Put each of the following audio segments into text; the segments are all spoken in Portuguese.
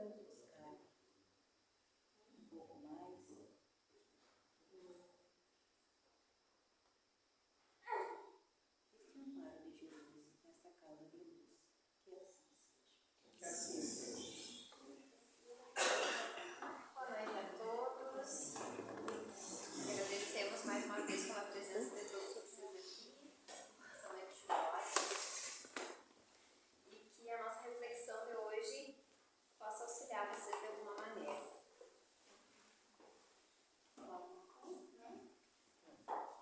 podemos buscar um pouco mais. Este amparo de Jesus nesta causa de luz, que assim seja. Que assim seja. Boa noite a todos. Agradecemos mais uma vez pela presença de todos vocês aqui. São muito chuvosos. E que a nossa reflexão de hoje possa auxiliar vocês de alguma maneira.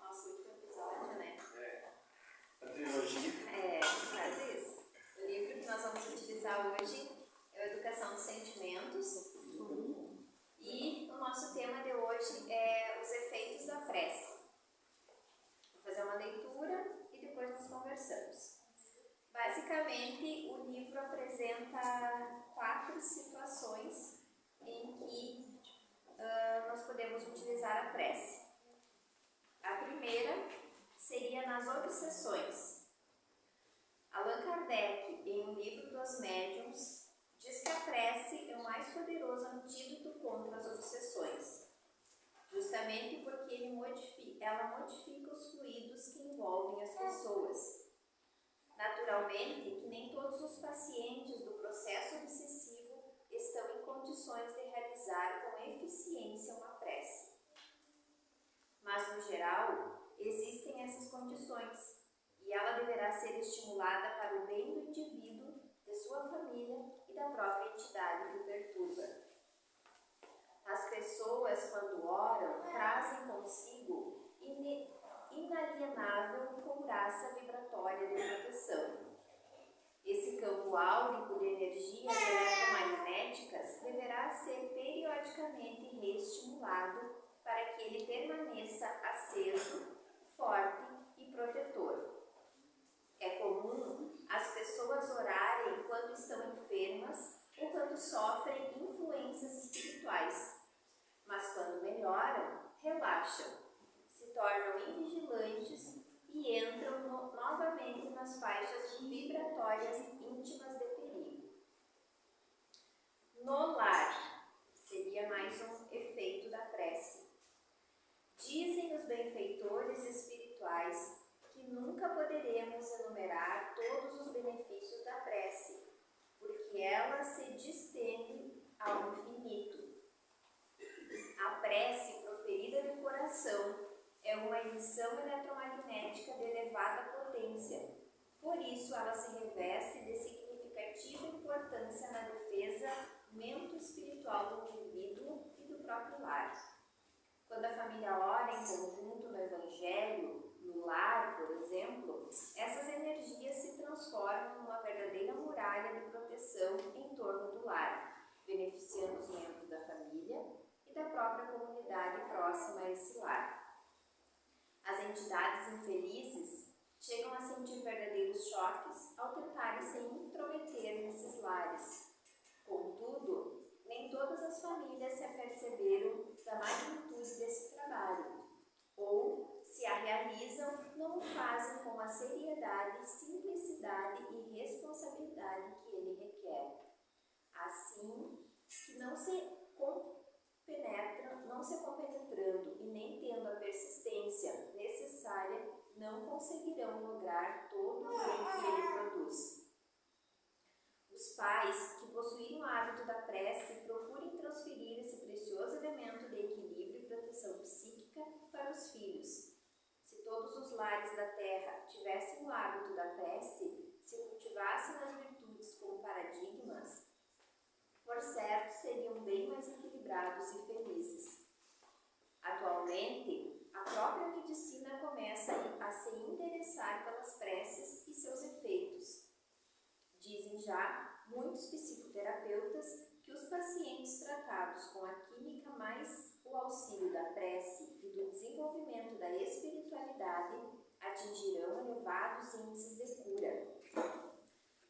Nosso último episódio, né? A trilogia. Quase isso. O livro que nós vamos utilizar hoje é o Educação dos Sentimentos. E o nosso tema de hoje é os efeitos da prece. Vou fazer uma leitura e depois nós conversamos. Basicamente, o livro apresenta 4 situações em que nós podemos utilizar a prece. A primeira seria nas obsessões. Allan Kardec, em O Livro dos Médiuns, diz que a prece é o mais poderoso antídoto contra as obsessões, justamente porque ela modifica os fluidos que envolvem as pessoas. Naturalmente, que nem todos os pacientes do processo obsessivo estão em condições de realizar com eficiência uma prece. Mas, no geral, existem essas condições e ela deverá ser estimulada para o bem do indivíduo, de sua família e da própria entidade que o perturba. As pessoas, quando oram, trazem consigo inalienável couraça vibratória de proteção. Esse campo áurico de energias eletromagnéticas deverá ser periodicamente reestimulado para que ele permaneça aceso, forte e protetor. É comum as pessoas orarem quando estão enfermas ou quando sofrem influências espirituais, mas quando melhoram, relaxam, se tornam invigilantes e entram novamente nas faixas vibratórias íntimas de perigo. No lar, seria mais um efeito da prece. Dizem os benfeitores espirituais que nunca poderemos enumerar todos os benefícios da prece, porque ela se distende ao infinito. A prece proferida de coração é uma emissão eletromagnética de elevada potência, por isso ela se reveste de significativa importância na defesa mento-espiritual do indivíduo e do próprio lar. Quando a família ora em conjunto no Evangelho, no lar, por exemplo, essas energias se transformam numa verdadeira muralha de proteção em torno do lar, beneficiando os membros da família e da própria comunidade próxima a esse lar. As entidades infelizes chegam a sentir verdadeiros choques ao tentarem se intrometer nesses lares. Contudo, nem todas as famílias se aperceberam da magnitude desse trabalho, ou, se a realizam, não o fazem com a seriedade, simplicidade e responsabilidade que ele requer. Assim, que não se compenetrando e nem tendo a persistência necessária, não conseguirão lograr todo o bem que ele produz. Os pais que possuem o hábito da prece procurem transferir esse precioso elemento de equilíbrio e proteção psíquica para os filhos. Se todos os lares da terra tivessem o hábito da prece, se cultivassem as virtudes como paradigmas, por certo seriam bem mais equilibrados e felizes. Atualmente, a própria medicina começa a se interessar pelas preces e seus efeitos. Dizem já muitos psicoterapeutas que os pacientes tratados com a química mais o auxílio da prece e do desenvolvimento da espiritualidade atingirão elevados índices de cura.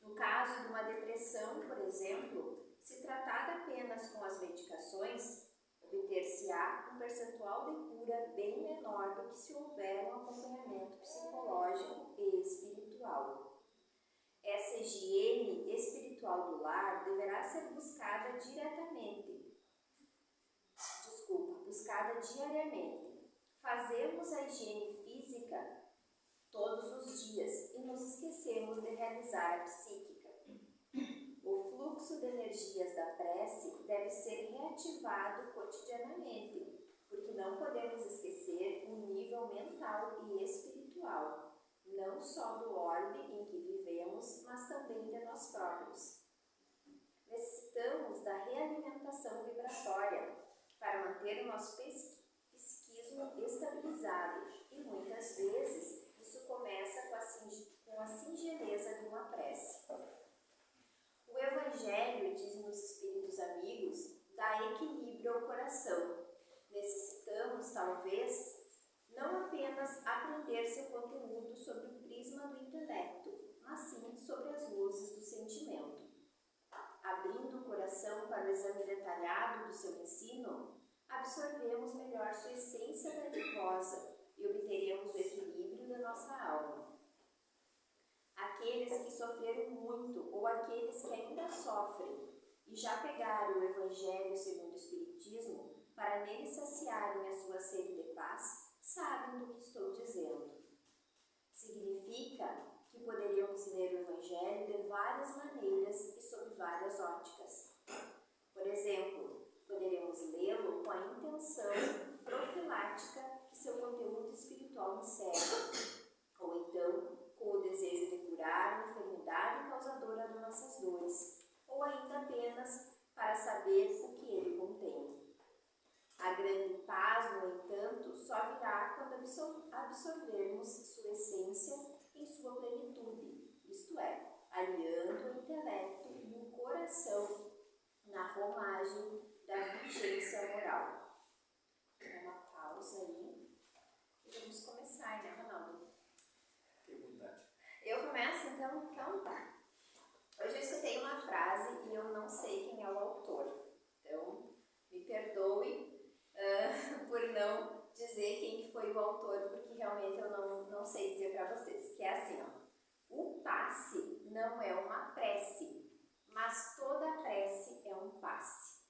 No caso de uma depressão, por exemplo, se tratada apenas com as medicações, obter-se-á um percentual de cura bem menor do que se houver um acompanhamento psicológico e espiritual. Essa higiene espiritual espiritual do lar deverá ser buscada diariamente. Fazemos a higiene física todos os dias e nos esquecemos de realizar a psíquica. O fluxo de energias da prece deve ser reativado cotidianamente, porque não podemos esquecer o nível mental e espiritual, não só do orbe em que vivemos, mas também de nós próprios. Necessitamos da realimentação vibratória para manter o nosso psiquismo estabilizado e muitas vezes isso começa com a singeleza de uma prece. O Evangelho, dizem os Espíritos Amigos, dá equilíbrio ao coração. Necessitamos, talvez, não apenas aprender seu conteúdo sob o prisma do intelecto, mas sim sobre as luzes do sentimento. Abrindo o coração para o exame detalhado do seu ensino, absorvemos melhor sua essência dadivosa e obteremos o equilíbrio da nossa alma. Aqueles que sofreram muito ou aqueles que ainda sofrem e já pegaram o Evangelho segundo o Espiritismo para nele saciarem a sua sede de paz, sabem do que estou dizendo. Significa que poderíamos ler o Evangelho de várias maneiras e sob várias óticas. Por exemplo, poderemos lê-lo com a intenção profilática que seu conteúdo espiritual encerra, ou então com o desejo de curar a enfermidade causadora de nossas dores, ou ainda apenas para saber o que ele contém. A grande paz, no entanto, só virá quando absorvermos sua essência em sua plenitude, isto é, aliando o intelecto e o coração na romagem da vigência moral. Dá uma pausa aí e vamos começar, né, Ronaldo? Eu começo, então? Então tá. Hoje eu escutei uma frase e eu não sei quem é o autor. Então, me perdoe por não dizer quem foi o autor, porque realmente eu não sei dizer para vocês. Que é assim, ó. O passe não é uma prece, mas toda prece é um passe.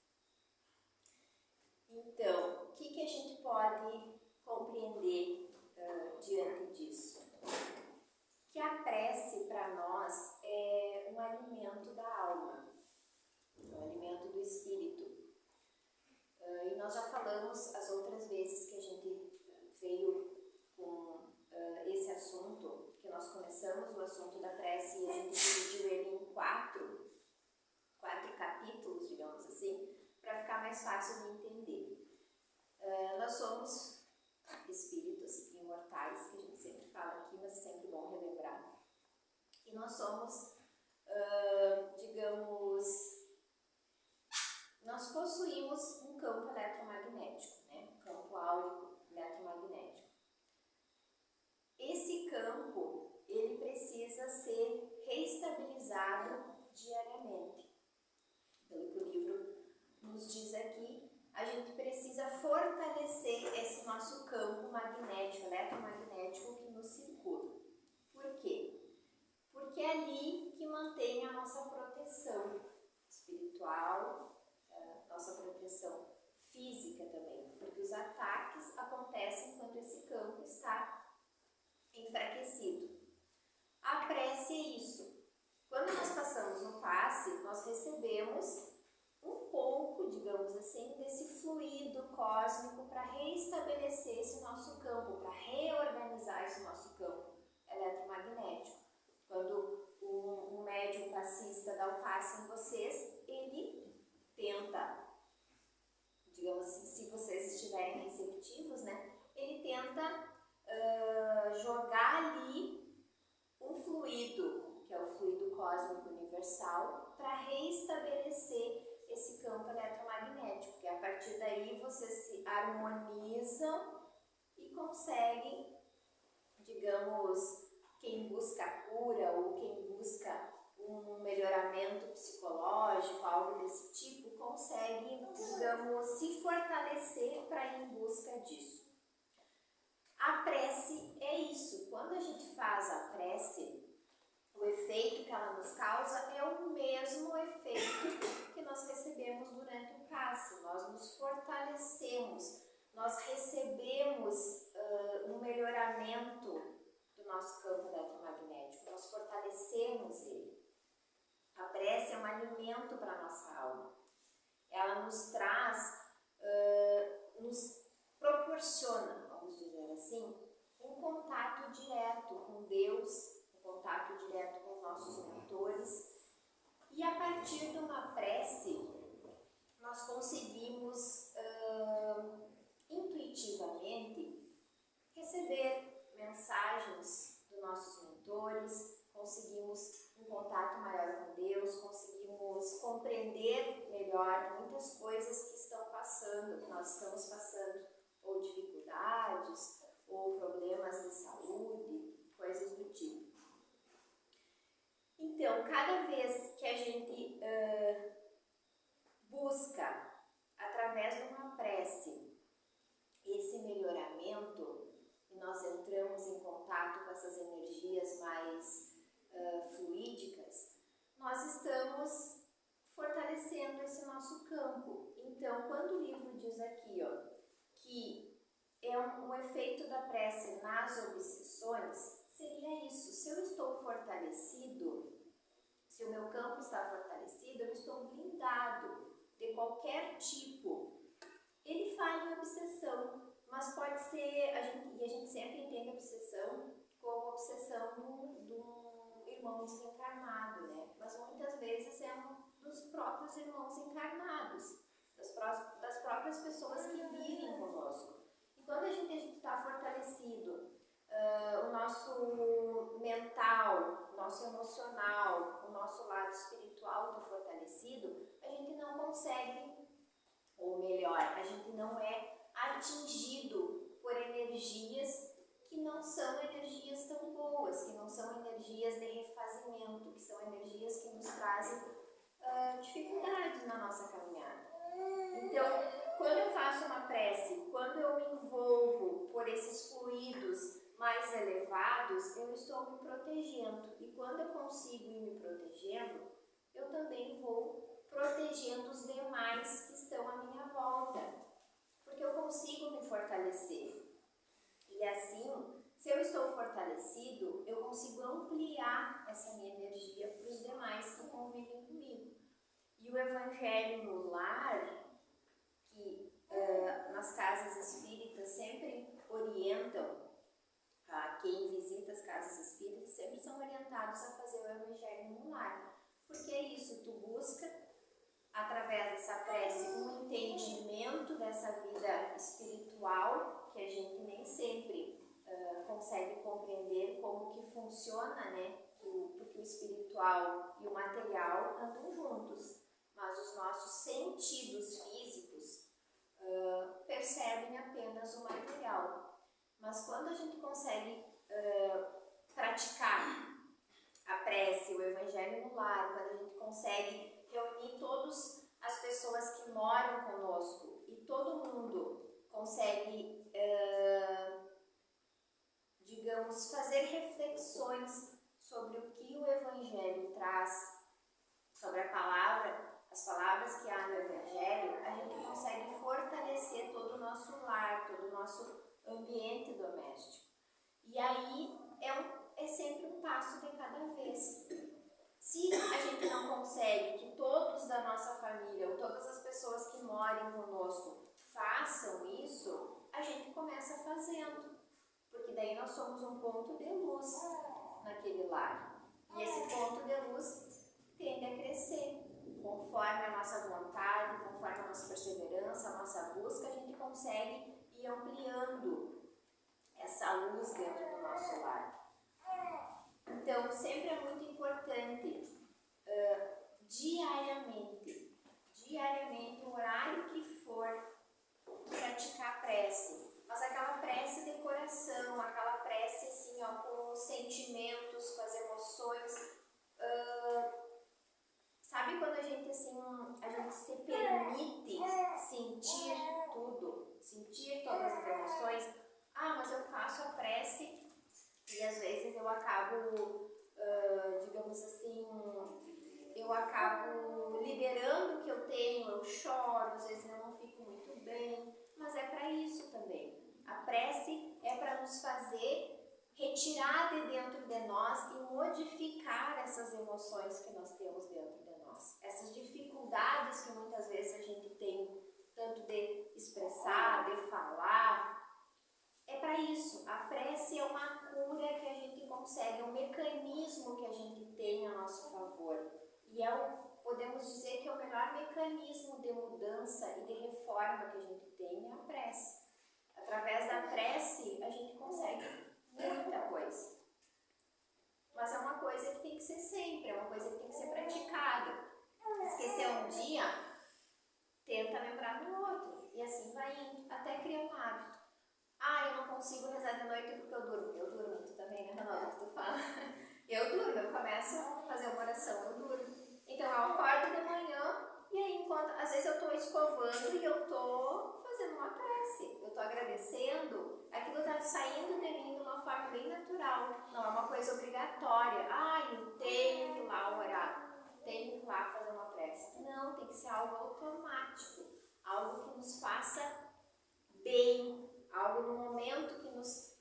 Então, o que a gente pode compreender diante disso? Que a prece para nós é um alimento da alma, um alimento do espírito. E nós já falamos as outras vezes que a gente veio com esse assunto, que nós começamos o assunto da prece e a gente dividiu ele em quatro capítulos, digamos assim, para ficar mais fácil de entender. Nós somos espíritos imortais, que a gente sempre fala aqui, mas é sempre bom relembrar. E nós somos, nós possuímos um campo eletromagnético, né? Um campo áurico eletromagnético. Esse campo, ele precisa ser reestabilizado diariamente. Pelo que o livro nos diz aqui, a gente precisa fortalecer esse nosso campo magnético, eletromagnético que nos circula. Por quê? Porque é ali que mantém a nossa proteção espiritual, nossa proteção física também, porque os ataques acontecem quando esse campo está enfraquecido. A prece é isso. Quando nós passamos no passe, nós recebemos um pouco, digamos assim, desse fluido cósmico para reestabelecer esse nosso campo, para reorganizar esse nosso campo eletromagnético. Quando um médium passista dá o passe em vocês, ele tenta, digamos assim, se vocês estiverem receptivos, né, ele tenta jogar ali um fluido, que é o fluido cósmico universal, para reestabelecer esse campo eletromagnético, que a partir daí vocês se harmonizam e conseguem, digamos, quem busca cura ou quem busca um melhoramento psicológico, algo desse tipo, consegue, digamos, se fortalecer para ir em busca disso. A prece é isso. Quando a gente faz a prece, o efeito que ela nos causa é o mesmo graça, nós nos fortalecemos, nós recebemos um melhoramento do nosso campo eletromagnético, nós fortalecemos ele. A prece é um alimento para a nossa alma. Ela nos traz, nos proporciona, vamos dizer assim, um contato direto com Deus, um contato direto com os nossos mentores. E a partir de uma prece, nós conseguimos intuitivamente receber mensagens dos nossos mentores, conseguimos um contato maior com Deus, conseguimos compreender melhor muitas coisas que estão passando, que nós estamos passando, ou dificuldades, ou problemas de saúde, coisas do tipo. Então, cada vez que a gente busca, através de uma prece, esse melhoramento, e nós entramos em contato com essas energias mais fluídicas, nós estamos fortalecendo esse nosso campo. Então, quando o livro diz aqui, ó, que é um efeito da prece nas obsessões, seria isso. Se eu estou fortalecido, se o meu campo está fortalecido, eu estou blindado de qualquer tipo. Ele fala em obsessão, mas pode ser, a gente sempre entende a obsessão como obsessão de um irmão desencarnado, né? Mas muitas vezes é um dos próprios irmãos encarnados, das próprias pessoas que vivem conosco. E quando a gente está fortalecido, o nosso mental, o nosso emocional, o nosso lado espiritual está fortalecido, a gente não consegue, ou melhor, a gente não é atingido por energias que não são energias tão boas, que não são energias de refazimento, que são energias que nos trazem dificuldades na nossa caminhada. Então, quando eu faço uma prece, quando eu me envolvo por esses fluidos mais elevados, eu estou me protegendo. E quando eu consigo ir me protegendo, eu também vou protegendo os demais que estão à minha volta, porque eu consigo me fortalecer. E assim, se eu estou fortalecido, eu consigo ampliar essa minha energia para os demais que convivem comigo. E o Evangelho no lar, que nas casas espíritas sempre orientam, quem visita as casas espíritas sempre são orientados a fazer o Evangelho no lar. Porque é isso, tu busca, através dessa prece, um entendimento dessa vida espiritual, que a gente nem sempre consegue compreender como que funciona, né? Porque o espiritual e o material andam juntos, mas os nossos sentidos físicos percebem apenas o material. Mas quando a gente consegue praticar a prece, o Evangelho no lar, quando a gente consegue reunir todas as pessoas que moram conosco e todo mundo consegue, digamos, fazer reflexões sobre o que o Evangelho traz, sobre a palavra, as palavras que há no Evangelho, a gente consegue fortalecer todo o nosso lar, todo o nosso ambiente doméstico. E aí é sempre um passo de cada vez. Se a gente não consegue que todos da nossa família ou todas as pessoas que moram conosco façam isso, a gente começa fazendo, porque daí nós somos um ponto de luz naquele lar. E esse ponto de luz tende a crescer. Conforme a nossa vontade, conforme a nossa perseverança, a nossa busca, a gente consegue ir ampliando essa luz dentro do nosso lar. Então, sempre é muito importante, diariamente, o horário que for, praticar a prece. Mas aquela prece de coração, aquela prece assim, ó, com os sentimentos, com as emoções. Sabe quando a gente se permite sentir tudo, sentir todas as emoções? Mas eu faço a prece e às vezes eu acabo, digamos assim, eu acabo liberando o que eu tenho, eu choro, às vezes eu não fico muito bem, mas é para isso também. A prece é para nos fazer retirar de dentro de nós e modificar essas emoções que nós temos dentro de nós. Essas dificuldades que muitas vezes a gente tem, tanto de expressar, de falar. É para isso. A prece é uma cura que a gente consegue, é um mecanismo que a gente tem a nosso favor. E podemos dizer que é o melhor mecanismo de mudança e de reforma que a gente tem é a prece. Através da prece, a gente consegue muita coisa. Mas é uma coisa que tem que ser sempre, é uma coisa que tem que ser praticada. Esquecer um dia, tenta lembrar no outro. E assim vai indo, até criar um hábito. Eu não consigo rezar de noite porque eu durmo. Eu durmo, tu também, né, Ronaldo, que tu fala? Eu durmo, eu começo a fazer uma oração, eu durmo. Então eu acordo de manhã e aí às vezes eu estou escovando e eu estou fazendo uma prece. Eu estou agradecendo, aquilo está saindo de mim de uma forma bem natural. Não é uma coisa obrigatória. Eu tenho que ir lá orar, tenho que ir lá fazer uma prece. Não, tem que ser algo automático, algo que nos faça bem, algo no momento que nos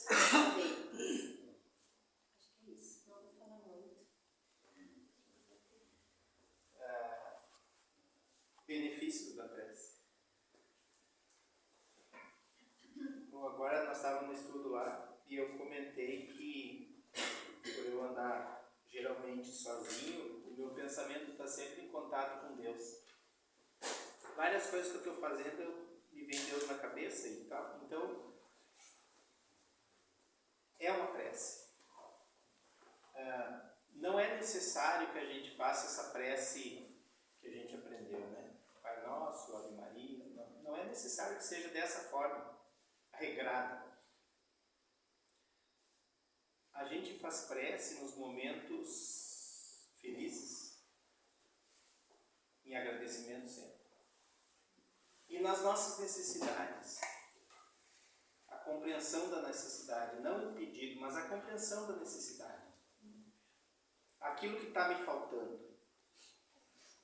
faça bem. Acho que é isso, não vou falar muito. Benefícios da prece. Bom, agora nós estávamos no estudo lá e eu comentei que por eu andar geralmente sozinho, o meu pensamento está sempre em contato com Deus. Várias coisas que eu estou fazendo, me vem Deus na cabeça e tal. Então, é uma prece. Não é necessário que a gente faça essa prece que a gente aprendeu, né? Pai Nosso, Ave Maria. Não é necessário que seja dessa forma, regrada. A gente faz prece nos momentos felizes, em agradecimento sempre. E nas nossas necessidades. A compreensão da necessidade, não o pedido, mas a compreensão da necessidade. Aquilo que está me faltando.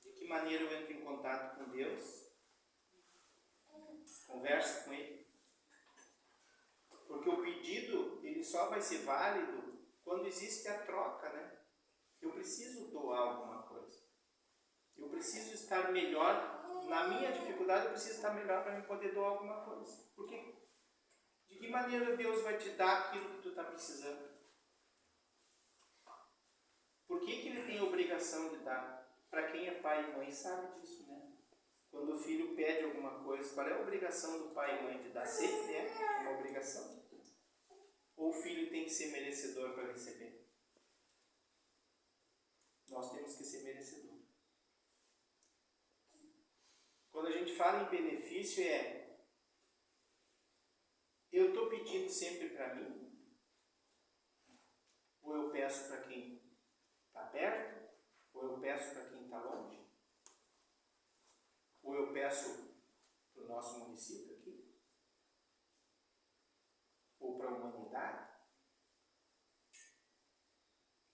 De que maneira eu entro em contato com Deus? Converso com Ele. Porque o pedido, ele só vai ser válido quando existe a troca, né? Eu preciso doar alguma coisa. Eu preciso estar melhor. Na minha dificuldade, eu preciso estar melhor para me poder doar alguma coisa. Porque de que maneira Deus vai te dar aquilo que tu está precisando? Por que Ele tem a obrigação de dar? Para quem é pai e mãe sabe disso, né? Quando o filho pede alguma coisa, qual é a obrigação do pai e mãe de dar? Sempre é uma obrigação. Ou o filho tem que ser merecedor para receber? Nós temos que ser merecedor. Quando a gente fala em benefício eu estou pedindo sempre para mim? Ou eu peço para quem está perto? Ou eu peço para quem está longe? Ou eu peço para o nosso município aqui? Ou para a humanidade?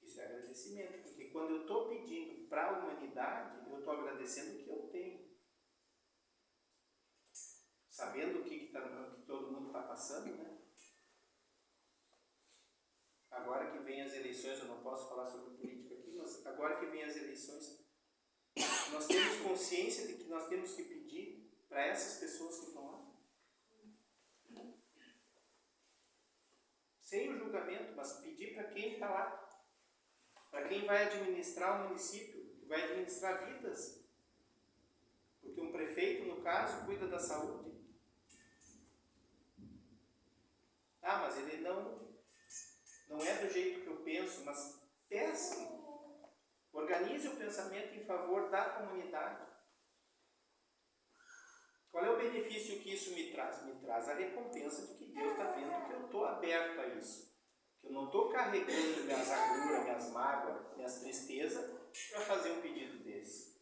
Isso é agradecimento, porque quando eu estou pedindo para a humanidade, eu estou agradecendo o que eu tenho. Sabendo o que todo mundo está passando, né? Agora que vem as eleições, eu não posso falar sobre política aqui, mas agora que vem as eleições, nós temos consciência de que nós temos que pedir para essas pessoas que estão lá. Sem o julgamento, mas pedir para quem está lá. Para quem vai administrar o município, que vai administrar vidas. Porque um prefeito, no caso, cuida da saúde. Mas ele não é do jeito que eu penso, mas peça. Organize o pensamento em favor da comunidade. Qual é o benefício que isso me traz? Me traz a recompensa de que Deus está vendo que eu estou aberto a isso. Que eu não estou carregando minhas agruras, minhas mágoas, minhas tristezas para fazer um pedido desse.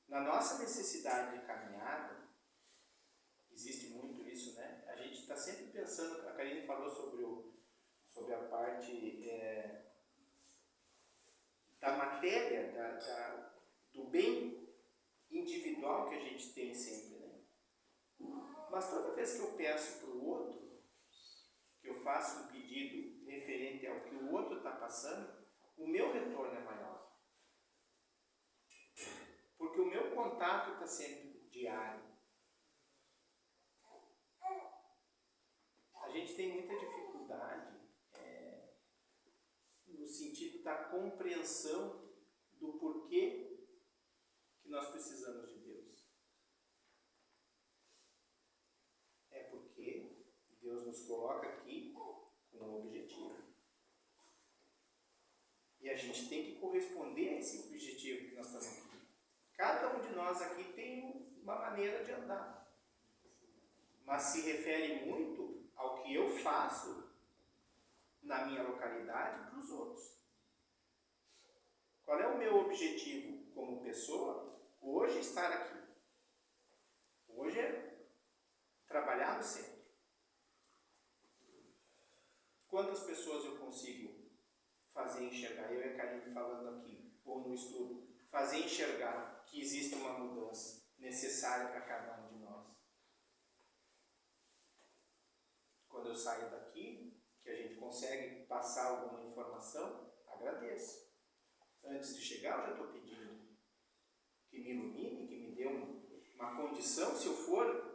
Na nossa necessidade de caminhada, existe muito isso, né? A gente está sempre pensando, a Karine falou sobre a parte da matéria, bem individual que a gente tem sempre, né? Mas toda vez que eu peço para o outro, que eu faço um pedido referente ao que o outro está passando, o meu retorno é maior. Porque o meu contato está sempre diário. A gente tem muita dificuldade no sentido da compreensão do porquê que nós precisamos de Deus. É porque Deus nos coloca aqui com um objetivo. E a gente tem que corresponder a esse objetivo que nós estamos aqui. Cada um de nós aqui tem uma maneira de andar. Mas se refere muito ao que eu faço na minha localidade para os outros. Qual é o meu objetivo como pessoa? Hoje estar aqui. Hoje é trabalhar no centro. Quantas pessoas eu consigo fazer enxergar? Eu e a Karine falando aqui, ou no estudo, fazer enxergar que existe uma mudança necessária para cada um de nós. Quando eu saio daqui, que a gente consegue passar alguma informação, agradeço. Antes de chegar, eu já estou pedindo que me ilumine, que me dê uma condição, se eu for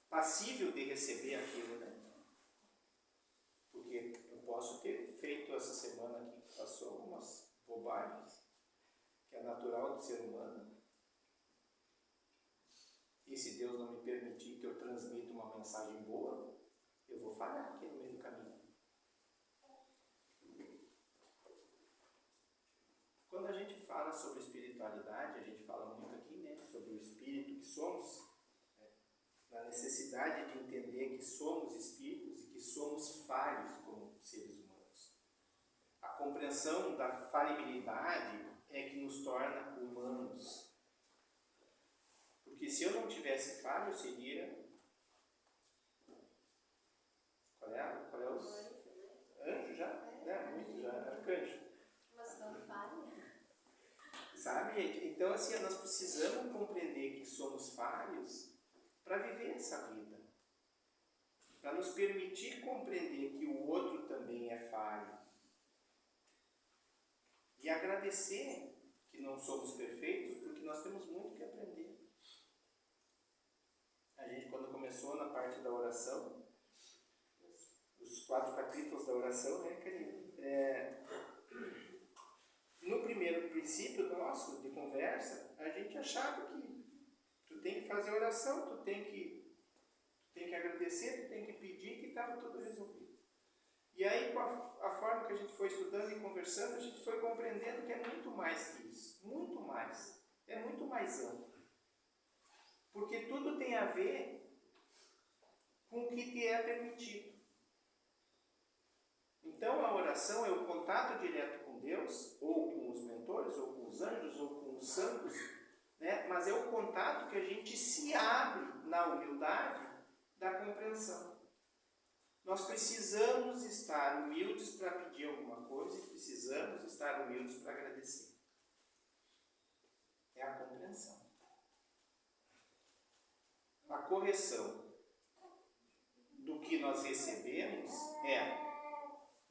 passível de receber aquilo, né? Porque eu posso ter feito essa semana aqui, que passou algumas bobagens, que é natural do ser humano. E se Deus não me permitir que eu transmita uma mensagem boa, eu vou falhar aqui no meio do caminho. Quando a gente fala sobre espiritualidade, a gente fala muito aqui, né, sobre o espírito que somos, né, na necessidade de entender que somos espíritos e que somos falhos como seres humanos. A compreensão da falibilidade é que nos torna humanos. Porque se eu não tivesse falha, eu seria... Qual é os... Anjo já? Muito já. Arcanjo. Mas não falha. Sabe, gente? Então, assim, nós precisamos compreender que somos falhos para viver essa vida. Para nos permitir compreender que o outro também é falho. E agradecer que não somos perfeitos, porque nós temos muito que aprender. A gente, quando começou na parte da oração, os 4 capítulos da oração, né, querido? No primeiro princípio nosso de conversa, a gente achava que tu tem que fazer oração, tu tem que agradecer, tu tem que pedir, que estava tudo resolvido. E aí, com a forma que a gente foi estudando e conversando, a gente foi compreendendo que é muito mais que isso. Muito mais. É muito mais amplo. Porque tudo tem a ver com o que te é permitido. Então, a oração é o contato direto com Deus, ou com os mentores, ou com os anjos, ou com os santos, né? Mas é o contato que a gente se abre na humildade da compreensão. Nós precisamos estar humildes para pedir alguma coisa e precisamos estar humildes para agradecer. É a compreensão. A correção do que nós recebemos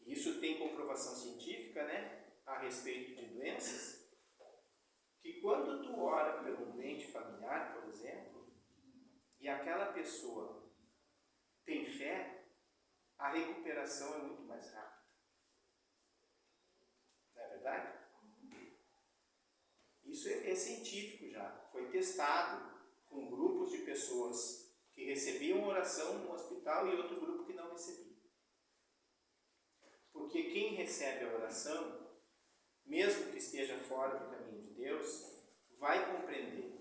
isso tem comprovação científica, né, a respeito de doenças, que quando tu ora pelo doente familiar, por exemplo, e aquela pessoa tem fé, a recuperação é muito mais rápida. Não é verdade? Isso é científico já, foi testado com grupos de pessoas que recebiam oração no hospital e outro grupo que não recebia. Porque quem recebe a oração, mesmo que esteja fora do caminho de Deus, vai compreender.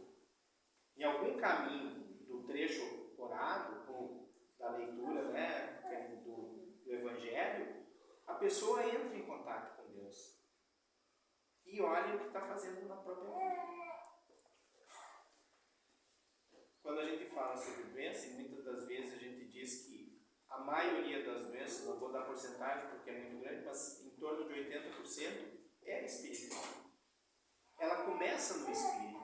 Em algum caminho do trecho orado, ou da leitura, né, do Evangelho, a pessoa entra em contato com Deus. E olha o que está fazendo na própria vida. Quando a gente fala sobre doença, e muitas das vezes a gente diz que a maioria das doenças, não vou dar porcentagem porque é muito grande, mas em torno de 80% é espiritual. Ela começa no espírito.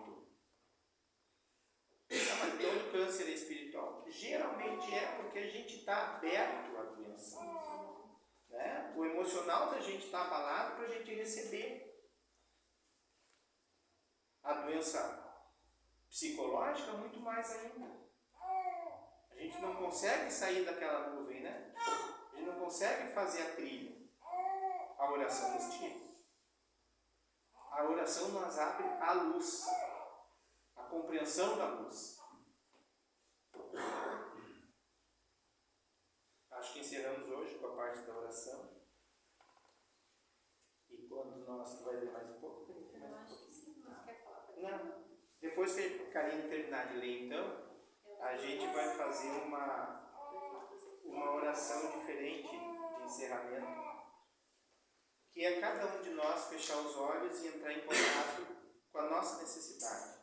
Mas então o câncer é espiritual? Geralmente é porque a gente está aberto à doença. Né? O emocional da gente está abalado para a gente receber. A doença psicológica, muito mais ainda. A gente não consegue sair daquela nuvem, né? A gente não consegue fazer a trilha. A oração nos tira. A oração nos abre a luz, a compreensão da luz. Acho que encerramos hoje com a parte da oração. E quando nós vai ler mais um pouco, Eu acho que sim, mas quer falar para não. Depois que a Karine terminar de ler, então, a gente vai fazer uma oração diferente de encerramento, que é cada um de nós fechar os olhos e entrar em contato com a nossa necessidade.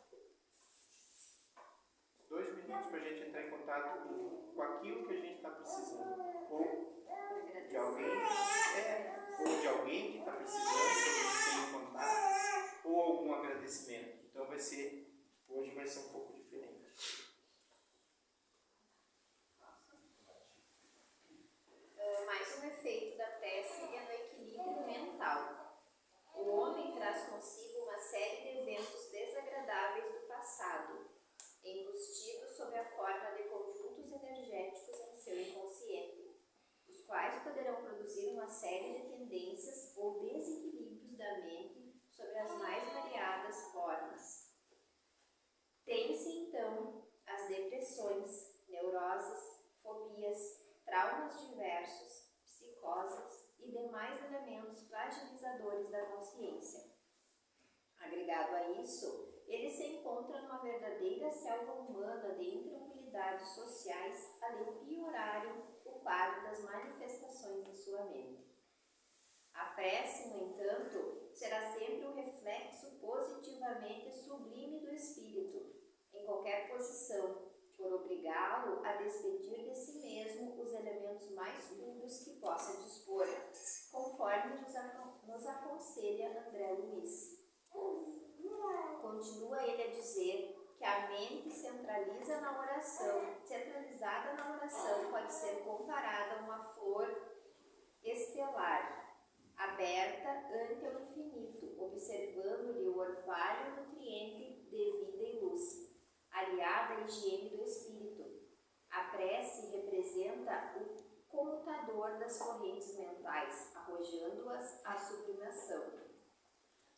2 minutos para a gente entrar em contato com aquilo que a gente está precisando. Ou de alguém que está precisando, que a gente tenha contato, ou algum agradecimento. Então hoje vai ser um pouco diferente. Mais um efeito da prece é no equilíbrio mental. O homem traz consigo uma série de eventos desagradáveis do passado, embustidos sob a forma de conjuntos energéticos em seu inconsciente, os quais poderão produzir uma série de tendências ou desequilíbrios da mente sobre as mais variadas formas. Tem-se então as depressões, neuroses, fobias, traumas diversos, psicoses e demais elementos fragilizadores da consciência. Agregado a isso, ele se encontra numa verdadeira selva humana de intranquilidades sociais, além de piorarem o quadro das manifestações de sua mente. A prece, no entanto, será sempre um reflexo positivamente sublime do espírito, em qualquer posição, por obrigá-lo a despedir de si mesmo os elementos mais puros que possa dispor, conforme nos aconselha André Luiz. Continua ele a dizer que a mente centralizada na oração pode ser comparada a uma flor estelar, aberta ante o infinito, observando-lhe o orvalho nutriente de vida e luz, aliada à higiene do espírito. A prece representa o comutador das correntes mentais, arrojando-as à sublimação.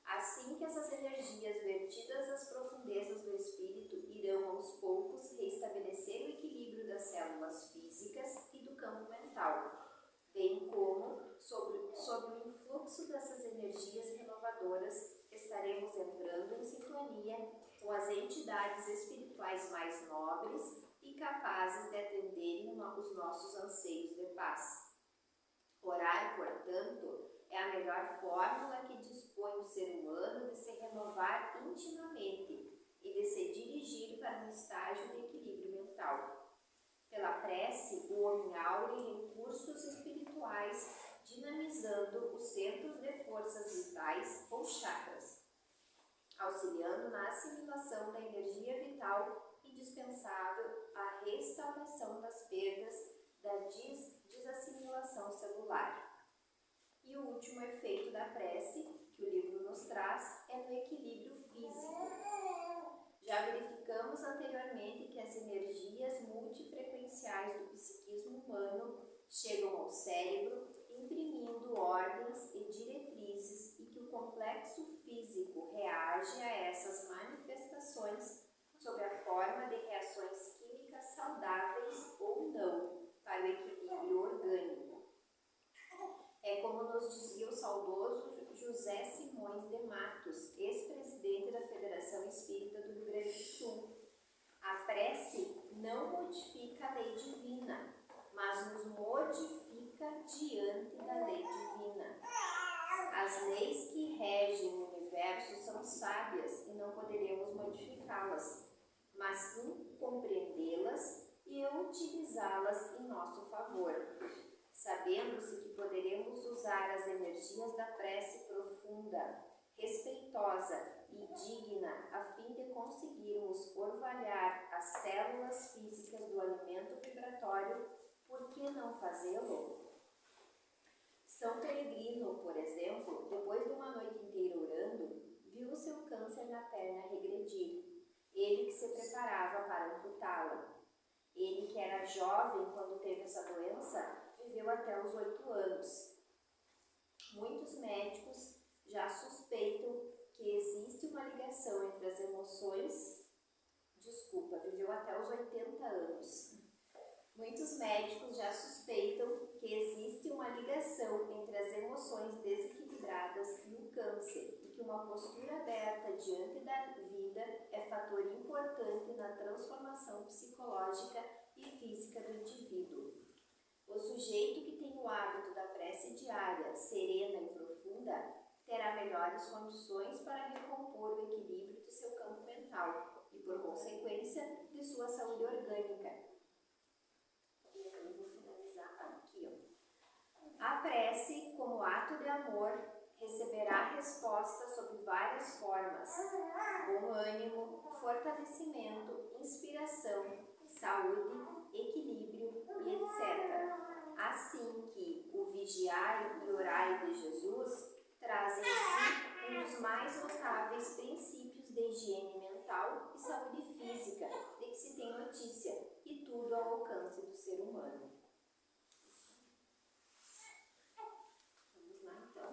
Assim que essas energias vertidas das profundezas do espírito irão aos poucos restabelecer o equilíbrio das células físicas e do campo mental, bem como, sob o influxo dessas energias renovadoras, estaremos entrando em sintonia com as entidades espirituais mais nobres e capazes de atenderem os nossos anseios de paz. Orar, portanto, é a melhor fórmula que dispõe o ser humano de se renovar intimamente e de se dirigir para um estágio de equilíbrio mental. Pela prece, o homem aure recursos espirituais, dinamizando os centros de forças vitais ou chakras, auxiliando na assimilação da energia vital indispensável à restauração das perdas da desassimilação celular. E o último efeito da prece, que o livro nos traz, é no equilíbrio físico. Já verificamos anteriormente que as energias multifrequenciais do psiquismo humano chegam ao cérebro, imprimindo ordens e diretrizes, e que o complexo físico reage a essas manifestações sob a forma de reações químicas saudáveis ou não, para o equilíbrio orgânico. É como nos dizia o saudoso José Simões de Matos, ex-presidente da Federação Espírita do Rio Grande do Sul. A prece não modifica a lei divina, mas nos modifica diante da lei divina. As leis que regem o universo são sábias e não poderemos modificá-las, mas sim compreendê-las e utilizá-las em nosso favor, sabendo-se que poderemos usar as energias da prece profunda profunda, respeitosa e digna, a fim de conseguirmos orvalhar as células físicas do alimento vibratório, por que não fazê-lo? São Pelegrino, por exemplo, depois de uma noite inteira orando, viu o seu câncer na perna regredir. Ele que se preparava para amputá-la. Ele que era jovem quando teve essa doença, viveu até os 8 anos. Muitos médicos já suspeitam que existe uma ligação entre as emoções. Viveu até os 80 anos. Muitos médicos já suspeitam que existe uma ligação entre as emoções desequilibradas e o câncer e que uma postura aberta diante da vida é fator importante na transformação psicológica e física do indivíduo. O sujeito que tem o hábito da prece diária, serena e profunda, terá melhores condições para recompor o equilíbrio de seu campo mental e, por consequência, de sua saúde orgânica. E eu vou finalizar aqui. A prece, como ato de amor, receberá resposta sob várias formas: bom ânimo, fortalecimento, inspiração, saúde, equilíbrio e etc. Assim que o vigiai e orai de Jesus traz em si um dos mais notáveis princípios de higiene mental e saúde física de que se tem notícia, e tudo ao alcance do ser humano. Vamos lá então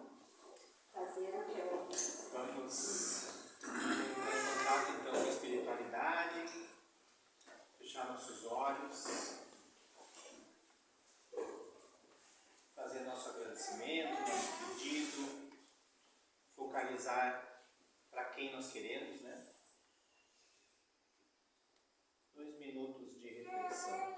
fazer o que eu... Vamos entrar em contato então com a espiritualidade, fechar nossos olhos, fazer nosso agradecimento, nosso pedido, focalizar para quem nós queremos, né? 2 minutos de reflexão.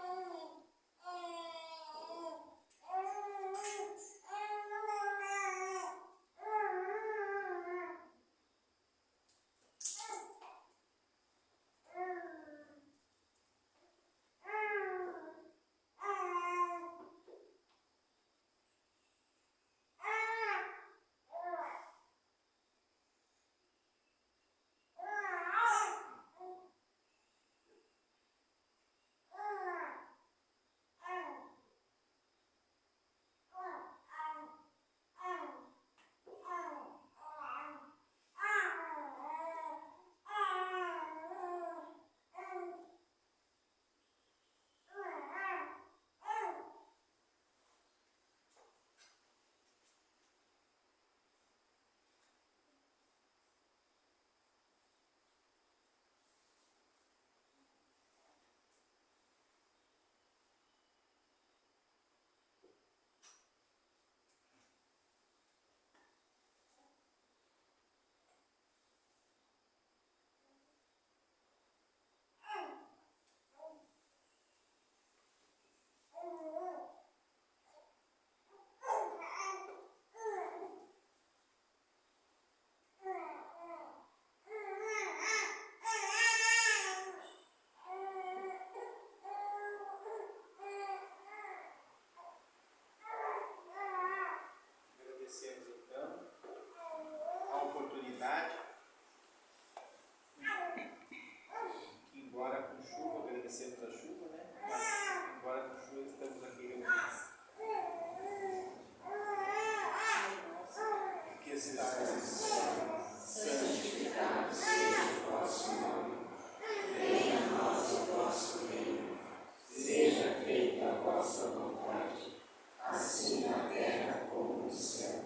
Agradecemos a chuva, né? Mas, embora com chuva, estamos aqui reunidos. Que estás santificado seja o vosso nome. Venha a nós o vosso reino. Seja feita a vossa vontade, assim na terra como no céu.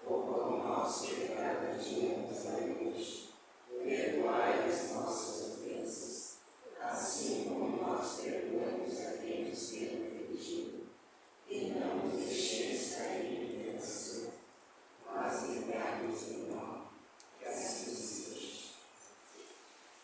O pão nosso de cada dia nos dai hoje. Perdoai as nossas ofensas, assim como nós perdoamos a quem nos tem ofendido. E não nos deixeis cair em tentação, mas livrai-nos do mal.